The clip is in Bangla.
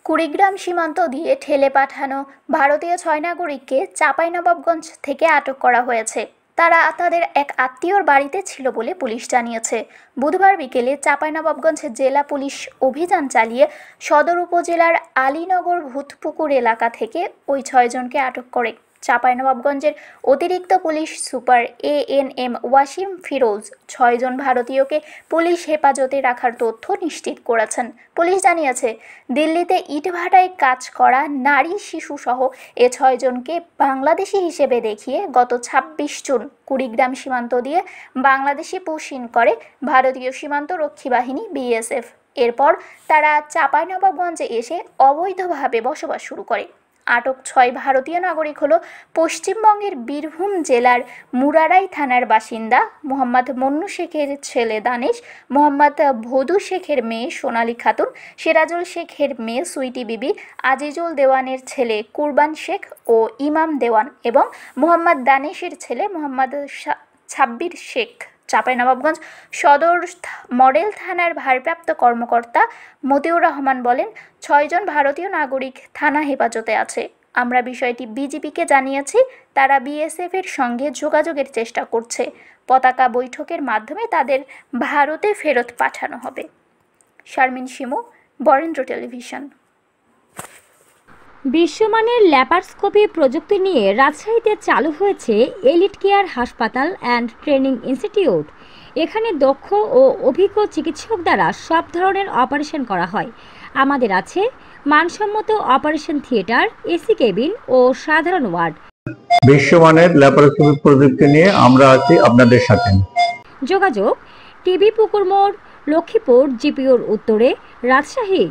কুড়িগ্রাম সীমান্ত দিয়ে ঠেলে পাঠানো ভারতীয় ৬ নাগরিককে চাঁপাইনবাবগঞ্জ থেকে আটক করা হয়েছে। তারা তাদের এক আত্মীয়র বাড়িতে ছিল বলে পুলিশ জানিয়েছে। বুধবার বিকেলে চাঁপাইনবাবগঞ্জ জেলা পুলিশ অভিযান চালিয়ে সদর উপজেলার আলীনগর ভূতপুকুর এলাকা থেকে ওই ৬ জনকে আটক করে। চাঁপাইনবাবগঞ্জের অতিরিক্ত police super ANM Wasim Firoz ৬ জন ভারতীয়কে পুলিশ হেফাজতে রাখার তথ্য নিশ্চিত করেছেন। পুলিশ জানিয়েছে, দিল্লিতে ইটভাটায় কাজ করা নারী শিশুসহ এ ৬ জনকে বাংলাদেশি হিসেবে দেখিয়ে গত ২৬ জুন কুড়িগ্রাম সীমান্ত দিয়ে বাংলাদেশে পুশিন করে ভারতীয় সীমান্ত রক্ষী বাহিনী BSF। এরপর তারা চাঁপাইনবাবগঞ্জে এসে অবৈধভাবে বসবাস শুরু করে। আটক ৬ ভারতীয় নাগরিক হল পশ্চিমবঙ্গের বীরভূম জেলার মুরারাই থানার বাসিন্দা মোহাম্মদ মন্নু শেখের ছেলে দানেশ, মোহাম্মদ ভদু শেখের মেয়ে সোনালী খাতুন, সিরাজুল শেখের মেয়ে সুইটি বিবি, আজিজুল দেওয়ানের ছেলে কুরবান শেখ ও ইমাম দেওয়ান এবং মোহাম্মদ দানেশের ছেলে মোহাম্মদ ছাব্বির শেখ। চাঁপাইনবাবগঞ্জ সদর মডেল থানার ভারপ্রাপ্ত কর্মকর্তা মতিউর রহমান বলেন, ৬ জন ভারতীয় নাগরিক থানা হেফাজতে আছে। আমরা বিষয়টি বিজিবিকে জানিয়েছি। তারা BSF-এর সঙ্গে যোগাযোগের চেষ্টা করছে। পতাকা বৈঠকের মাধ্যমে তাদের ভারতে ফেরত পাঠানো হবে। শারমিন শিমু, বরেন্দ্র টেলিভিশন। বিশ্বমানের ল্যাপারস্কোপি প্রযুক্তি নিয়ে রাজশাহীতে চালু হয়েছে এলিট কেয়ার হাসপাতাল অ্যান্ড ট্রেনিং ইনস্টিটিউট। এখানে দক্ষ ও অভিজ্ঞ চিকিৎসক দ্বারা সব ধরনের অপারেশন করা হয়। আমাদের আছে মানসম্মত অপারেশন থিয়েটার, AC কেবিন ও সাধারণ ওয়ার্ড। বিশ্বমানের ল্যাপারস্কোপি প্রযুক্তি নিয়ে আমরা আছি আপনাদের সাথে। যোগাযোগ: টিবি পুকুর মোড়, লক্ষ্মীপুর GPOর উত্তরে, রাজশাহী।